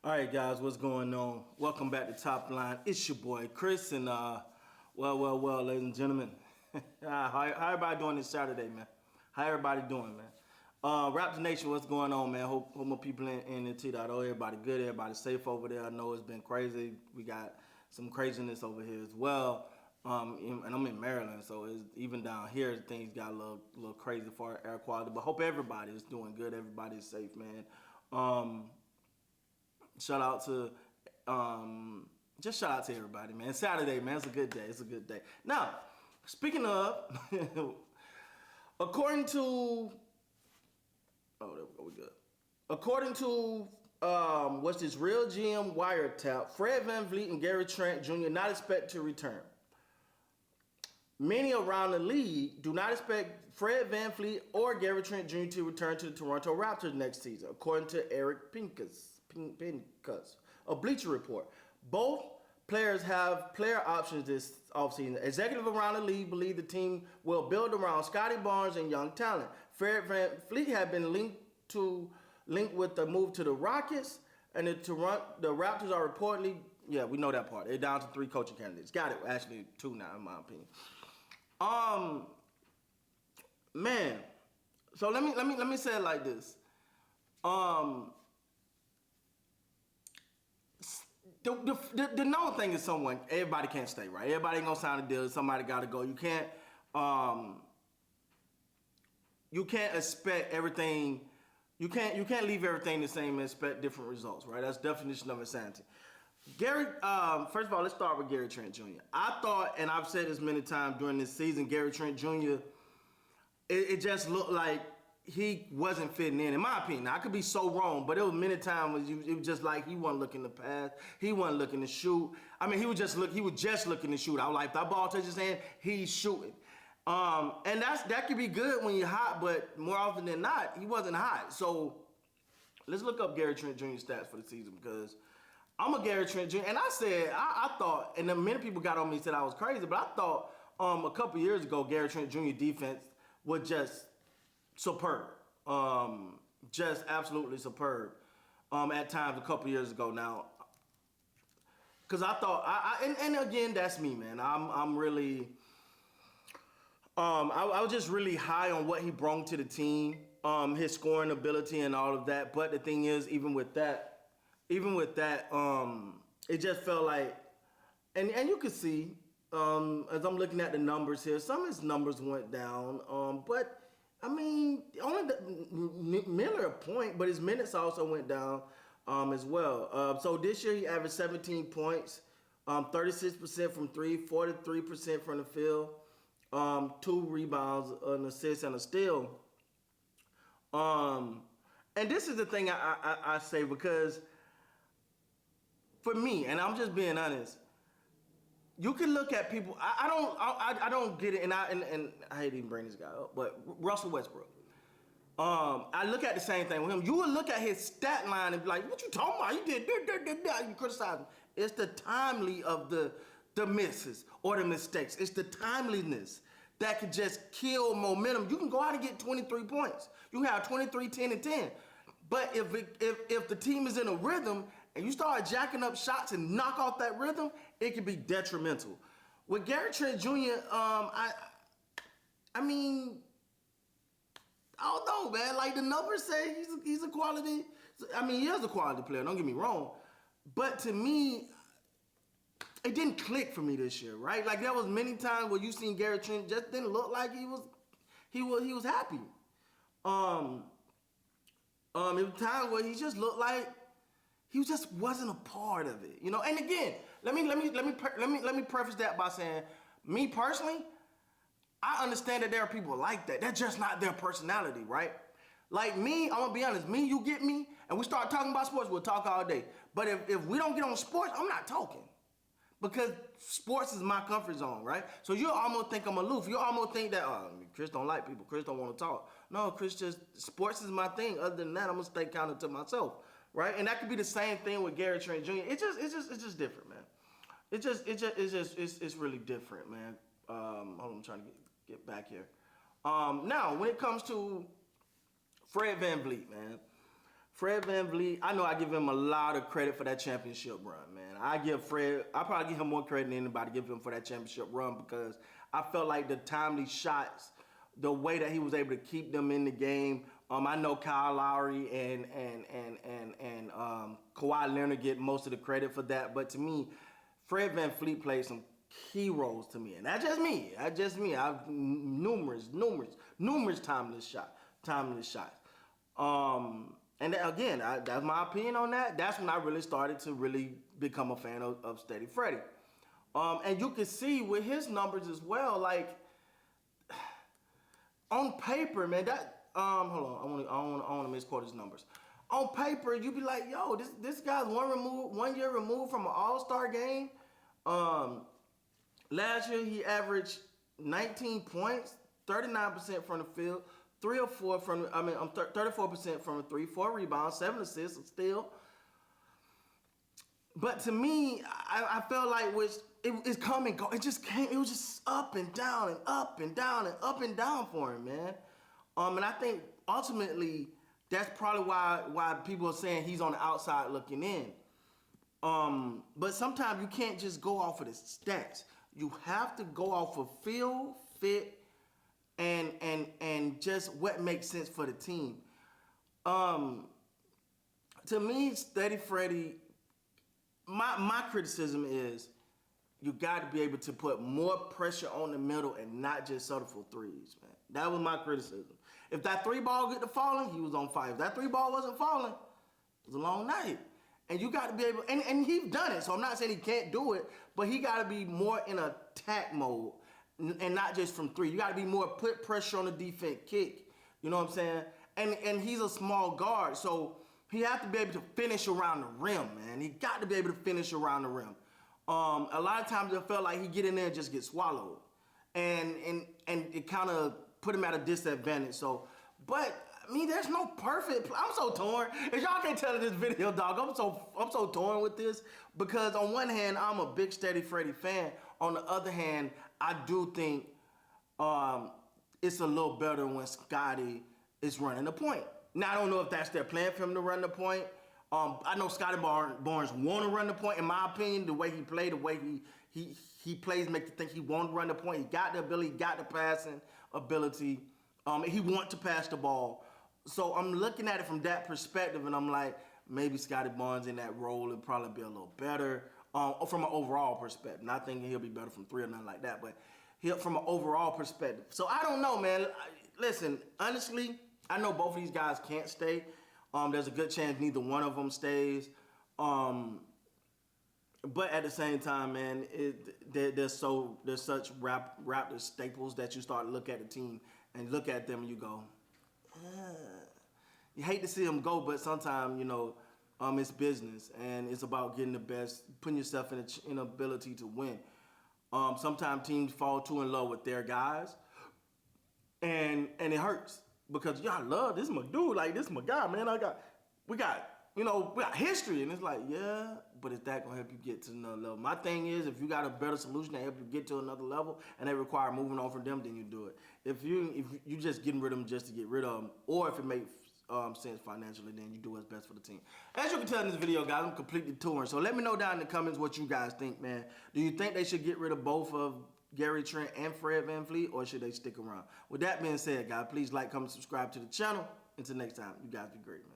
All right, guys, what's going on? Welcome back to Top Line. It's your boy Chris, and well, ladies and gentlemen, how everybody doing this Saturday, man? How everybody doing, man? Raptor Nation, what's going on, man? Hope my people in the T.O. Everybody good, everybody safe over there. I know it's been crazy. We got some craziness over here as well. And I'm in Maryland, so it's, even down here, things got a little crazy for air quality. But hope everybody is doing good. Everybody's safe, man. Shout out to just shout out to everybody, man. It's Saturday, man. It's a good day. It's a good day. Now, speaking of, according to there we go, we good. According to what's this Real GM wiretap, Fred VanVleet and Gary Trent Jr. not expect to return. Many around the league do not expect Fred VanVleet or Gary Trent Jr. to return to the Toronto Raptors next season, according to Eric Pincus, a Bleacher Report. Both players have player options this offseason. Executives around the league believe the team will build around Scotty Barnes and young talent. Fred VanVleet had been linked with the move to the Rockets, and the Raptors are reportedly, yeah, we know that part. They're down to 3 coaching candidates. Got it. Actually, 2 now, in my opinion. Man. So let me say it like this. The known thing is everybody can't stay, right? Everybody ain't gonna sign a deal. Somebody got to go. You can't expect everything. You can't leave everything the same and expect different results, right? That's definition of insanity. Gary, first of all, let's start with Gary Trent Jr. I thought, and I've said this many times during this season, Gary Trent Jr. It just looked like he wasn't fitting in my opinion. I could be so wrong, but it was many times it was just like he wasn't looking to pass, he wasn't looking to shoot. I mean, he was just looking to shoot. I was like, if that ball touches his hand, he's shooting. And that could be good when you're hot, but more often than not, he wasn't hot. So let's look up Gary Trent Jr.'s stats for the season, because I'm a Gary Trent Jr. And I said, I thought, and then many people got on me and said I was crazy, but I thought a couple years ago, Gary Trent Jr. defense was just superb. Just absolutely superb. At times a couple years ago now. Because I thought, and again, that's me, man. I'm really, I was just really high on what he brought to the team, his scoring ability and all of that. But the thing is, even with that, it just felt like, and you could see, as I'm looking at the numbers here, some of his numbers went down. But I mean, only Miller a point, but his minutes also went down as well. So this year he averaged 17 points, 36% from 3, 43% from the field, 2 rebounds, an assist, and a steal. And this is the thing I say, because for me, and I'm just being honest, you can look at people. I don't get it, and I hate even bring this guy up, but Russell Westbrook. I look at the same thing with him. You would look at his stat line and be like, "What you talking about? You did. You criticize him." It's the timely of the misses or the mistakes. It's the timeliness that could just kill momentum. You can go out and get 23 points. You can have 23, 10, and 10. But if the team is in a rhythm and you start jacking up shots and knock off that rhythm, it can be detrimental. With Gary Trent Jr., I mean, I don't know, man. Like the numbers say, he's a quality. I mean, he is a quality player. Don't get me wrong, but to me, it didn't click for me this year, right? Like there was many times where you seen Gary Trent just didn't look like he was happy. It was times where he just looked like he just wasn't a part of it, you know. And again, let me preface that by saying, me personally, I understand that there are people like that. That's just not their personality, right? Like me, I'm gonna be honest. Me, you get me, and we start talking about sports, we'll talk all day. But if we don't get on sports, I'm not talking, because sports is my comfort zone, right? So you'll almost think I'm aloof. You'll almost think that Chris don't like people. Chris don't want to talk. No, Chris, just sports is my thing. Other than that, I'm gonna stay counted to myself. Right, and that could be the same thing with Gary Trent Jr. It's just different, man. It's really different, man. Hold on, I'm trying to get back here. Now, when it comes to Fred VanVleet, man, Fred VanVleet, I know I give him a lot of credit for that championship run, man. I probably give him more credit than anybody give him for that championship run because I felt like the timely shots, the way that he was able to keep them in the game. I know Kyle Lowry and Kawhi Leonard get most of the credit for that, but to me, Fred VanVleet played some key roles to me, and that's just me. That's just me. I've numerous timeless shots. And again, that's my opinion on that. That's when I really started to really become a fan of Steady Freddy. And you can see with his numbers as well, like on paper, man. That hold on, I want to misquote his numbers. On paper, you be like, yo, this guy's 1 year removed from an All-Star game. Last year he averaged 19 points, 39% from the field, 34% from the three, 4 rebounds, 7 assists still. But to me, I felt like it's come and go. It just came. It was just up and down and up and down and up and down for him, man. And I think ultimately that's probably why people are saying he's on the outside looking in. But sometimes you can't just go off of the stats. You have to go off of feel, fit, and just what makes sense for the team. To me, Steady Freddy, my criticism is you got to be able to put more pressure on the middle and not just settle for threes, man. That was my criticism. If that 3 ball get to falling, he was on fire. If that 3 ball wasn't falling, it was a long night. And you got to be able, and he's done it, so I'm not saying he can't do it, but he got to be more in attack mode and not just from 3. You got to be more put pressure on the defense kick. You know what I'm saying? And he's a small guard, so he has to be able to finish around the rim, man. He got to be able to finish around the rim. A lot of times it felt like he get in there and just get swallowed. And it kind of put him at a disadvantage. So, but I mean, there's no perfect. I'm so torn. If y'all can't tell in this video, dog, I'm so torn with this because on one hand, I'm a big Steady Freddy fan. On the other hand, I do think it's a little better when Scotty is running the point. Now I don't know if that's their plan for him to run the point. I know Scotty Barnes want to run the point. In my opinion, the way he played, the way he plays, make you think he won't run the point. He got the ability, got the passing ability. He want to pass the ball. So I'm looking at it from that perspective, and I'm like, maybe Scotty Barnes in that role would probably be a little better from an overall perspective. Not thinking he'll be better from 3 or nothing like that, but from an overall perspective. So I don't know, man. Listen, honestly, I know both of these guys can't stay. There's a good chance neither one of them stays. But at the same time, man, there's such Raptors staples that you start to look at the team and look at them and you go, you hate to see them go, but sometimes, you know, it's business and it's about getting the best, putting yourself in an ability to win. Sometimes teams fall too in love with their guys and it hurts because I love this, my dude, like this my guy, man. We got history, and it's like, yeah, but is that gonna help you get to another level? My thing is, if you got a better solution that help you get to another level, and they require moving on from them, then you do it. If you just getting rid of them just to get rid of them, or if it makes sense financially, then you do what's best for the team. As you can tell in this video, guys, I'm completely torn. So let me know down in the comments what you guys think, man. Do you think they should get rid of both of Gary Trent and Fred VanVleet, or should they stick around? With that being said, guys, please like, comment, subscribe to the channel. Until next time, you guys be great, man.